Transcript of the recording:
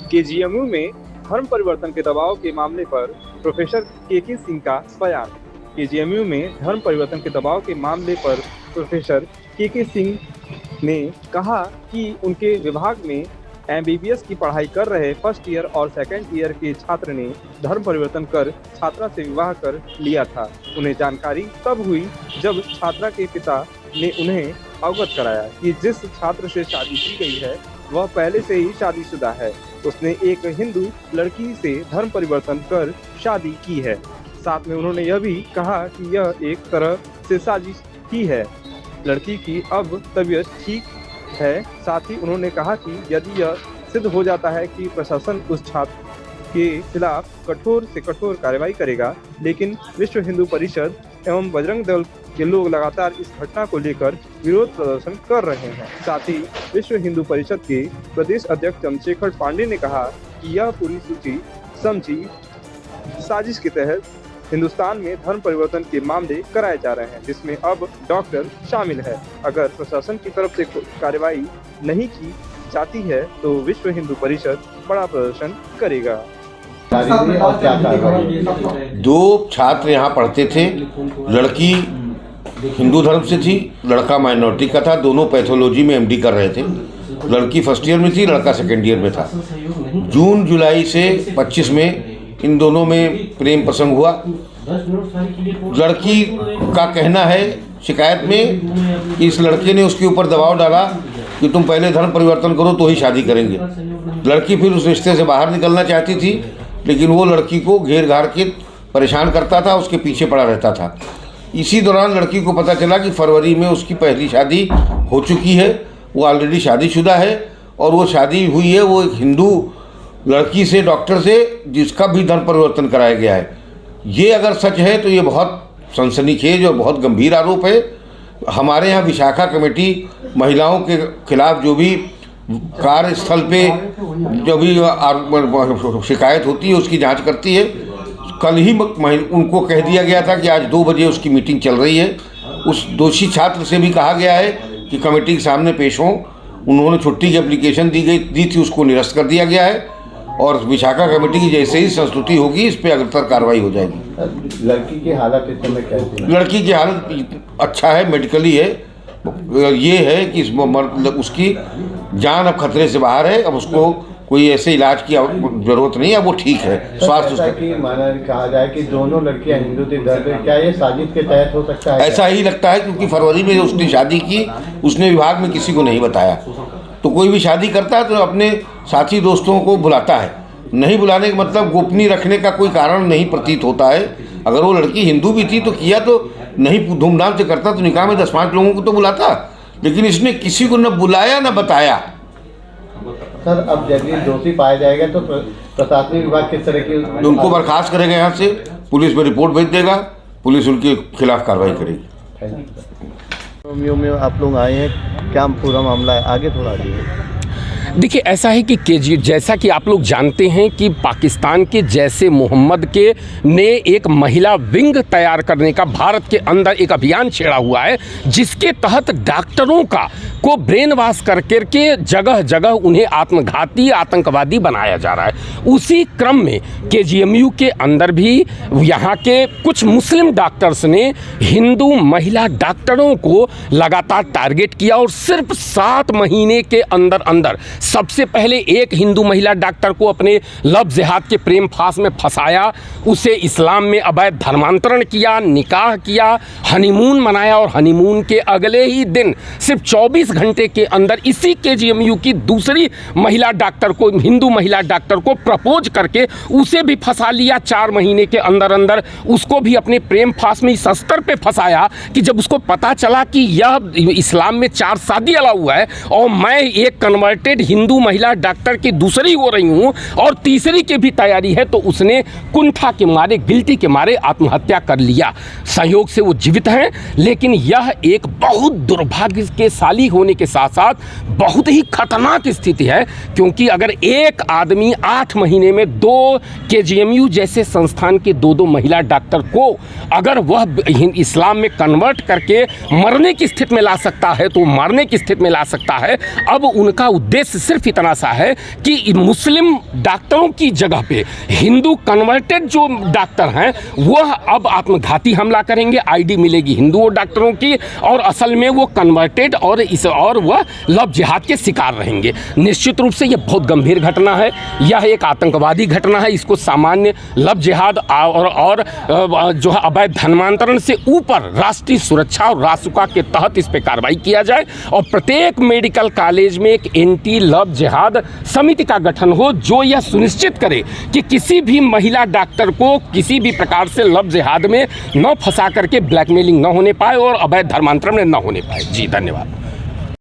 KGMU में धर्म परिवर्तन के दबाव के मामले पर प्रोफेसर के सिंह का बयान। केजीएमयू में धर्म परिवर्तन के दबाव के मामले पर प्रोफेसर के सिंह ने कहा कि उनके विभाग में एमबीबीएस की पढ़ाई कर रहे फर्स्ट ईयर और सेकंड ईयर के छात्र ने धर्म परिवर्तन कर छात्रा से विवाह कर लिया था। उन्हें जानकारी तब हुई जब छात्रा के पिता ने उन्हें अवगत कराया कि जिस छात्र से शादी की गई है वह पहले से ही शादीशुदा है। उसने एक हिंदू लड़की से धर्म परिवर्तन कर शादी की है। साथ में उन्होंने यह भी कहा कि यह एक तरह से साजिश ही है। लड़की की अब तबीयत ठीक है। साथ ही उन्होंने कहा कि यदि यह सिद्ध हो जाता है कि प्रशासन उस छात्र के खिलाफ कठोर से कठोर कार्रवाई करेगा, लेकिन विश्व हिंदू परिषद एवं बजरंग दल के लोग लगातार इस घटना को लेकर विरोध प्रदर्शन कर रहे हैं। साथ ही विश्व हिंदू परिषद के प्रदेश अध्यक्ष चंद्रशेखर पांडे ने कहा कि यह पूरी सूची समझी साजिश के तहत हिंदुस्तान में धर्म परिवर्तन के मामले कराए जा रहे हैं, जिसमें अब डॉक्टर शामिल है। अगर प्रशासन की तरफ से कार्रवाई नहीं की जाती है तो विश्व हिंदू परिषद बड़ा प्रदर्शन करेगा। दो छात्र यहाँ पढ़ते थे। लड़की हिंदू धर्म से थी, लड़का माइनॉरिटी का था। दोनों पैथोलॉजी में एमडी कर रहे थे। लड़की फर्स्ट ईयर में थी, लड़का सेकेंड ईयर में था। जून जुलाई से 25 में इन दोनों में प्रेम प्रसंग हुआ। लड़की का कहना है शिकायत में कि इस लड़के ने उसके ऊपर दबाव डाला कि तुम पहले धर्म परिवर्तन करो तो ही शादी करेंगे। लड़की फिर उस रिश्ते से बाहर निकलना चाहती थी, लेकिन वो लड़की को घेर घार के परेशान करता था, उसके पीछे पड़ा रहता था। इसी दौरान लड़की को पता चला कि फरवरी में उसकी पहली शादी हो चुकी है। वो ऑलरेडी शादीशुदा है और वो शादी हुई है वो एक हिंदू लड़की से, डॉक्टर से, जिसका भी धर्म परिवर्तन कराया गया है। ये अगर सच है तो ये बहुत सनसनीखेज और बहुत गंभीर आरोप है। हमारे यहाँ विशाखा कमेटी महिलाओं के खिलाफ जो भी कार्यस्थल पे जो भी शिकायत होती है उसकी जांच करती है। कल ही उनको कह दिया गया था कि आज 2 बजे उसकी मीटिंग चल रही है। उस दोषी छात्र से भी कहा गया है कि कमेटी के सामने पेश हों। उन्होंने छुट्टी की एप्लीकेशन दी थी, उसको निरस्त कर दिया गया है और विशाखा कमेटी की जैसे ही संस्तुति होगी इस पर अग्रतर कार्रवाई हो जाएगी। लड़की की हालत इस समय कैसी है? लड़की की हालत अच्छा है, मेडिकली है। ये है कि उसकी जान अब खतरे से बाहर है। अब उसको कोई ऐसे इलाज की जरूरत नहीं है, वो ठीक है। स्वास्थ्य उसका कि माना कहा जाए कि दोनों लड़कियां हिंदू थी, क्या ये साजिश के तहत हो सकता है? ऐसा ही लगता है, क्योंकि फरवरी में उसने शादी की, उसने विभाग में किसी को नहीं बताया। तो कोई भी शादी करता है तो अपने साथी दोस्तों को बुलाता है। नहीं बुलाने का मतलब गोपनीय रखने का कोई कारण नहीं प्रतीत होता है। अगर वो लड़की हिंदू भी थी तो किया तो नहीं धूमधाम से करता तो निकाह में 10-5 लोगों को तो बुलाता, लेकिन इसने किसी को न बुलाया न बताया। सर, अब यदि दोषी पाया जाएगा तो प्रशासनिक विभाग किस तरह की उनको बर्खास्त करेगा, यहाँ से पुलिस में रिपोर्ट भेज देगा, पुलिस उनके खिलाफ कार्रवाई करेगी। में आप लोग आए हैं, क्या पूरा मामला है? आगे थोड़ा आगे। देखिए, ऐसा है कि जैसा कि आप लोग जानते हैं कि पाकिस्तान के जैसे मोहम्मद के ने एक महिला विंग तैयार करने का भारत के अंदर एक अभियान छेड़ा हुआ है, जिसके तहत डॉक्टरों को ब्रेन वॉश करके जगह जगह उन्हें आत्मघाती आतंकवादी बनाया जा रहा है। उसी क्रम में केजीएमयू के अंदर भी यहाँ के कुछ मुस्लिम डॉक्टर्स ने हिंदू महिला डॉक्टरों को लगातार टारगेट किया और सिर्फ 7 महीने के अंदर अंदर सबसे पहले एक हिंदू महिला डॉक्टर को अपने लव जिहाद के प्रेम फांस में फंसाया, उसे इस्लाम में अवैध धर्मांतरण किया, निकाह किया, हनीमून मनाया और हनीमून के अगले ही दिन सिर्फ 24 घंटे के अंदर इसी केजीएमयू की दूसरी महिला डॉक्टर को, हिंदू महिला डॉक्टर को प्रपोज करके उसे भी फंसा लिया। 4 महीने के अंदर अंदर उसको भी अपने प्रेम फांस में इस स्तर पे फंसाया कि जब उसको पता चला कि यह इस्लाम में 4 शादी अलाउ हुआ है और मैं एक कन्वर्टेड हिंदू महिला डॉक्टर की दूसरी हो रही हूँ और तीसरी की भी तैयारी है, तो उसने कुंठा के मारे, गिल्टी के मारे आत्महत्या कर लिया। संयोग से वो जीवित हैं, लेकिन यह एक बहुत दुर्भाग्यशाली होने के साथ साथ बहुत ही खतरनाक स्थिति है, क्योंकि अगर एक आदमी 8 महीने महीने में 2 KGMU जैसे संस्थान के 2 महिला डॉक्टर को अगर वह इस्लाम में कन्वर्ट करके मरने की स्थिति में ला सकता है तो मारने की स्थिति में ला सकता है। अब उनका उद्देश्य सिर्फ इतना सा है कि मुस्लिम डॉक्टरों की जगह पे हिंदू कन्वर्टेड जो डॉक्टर हैं वह अब आत्मघाती हमला करेंगे, आईडी मिलेगी हिंदुओं डॉक्टरों की, और असल में वो कन्वर्टेड और वह लव जिहाद के शिकार रहेंगे। निश्चित रूप से यह बहुत गंभीर घटना है, यह एक आतंकवादी घटना है। इसको सामान्य लव जिहाद और जो है अवैध धर्मांतरण से ऊपर राष्ट्रीय सुरक्षा और रासुका के तहत इस पर कार्रवाई किया जाए और प्रत्येक मेडिकल कॉलेज में एक एंटी लव जिहाद समिति का गठन हो जो यह सुनिश्चित करे कि किसी भी महिला डॉक्टर को किसी भी प्रकार से लव जिहाद में न फंसा करके ब्लैकमेलिंग न होने पाए और अवैध धर्मांतरण में न होने पाए। जी धन्यवाद।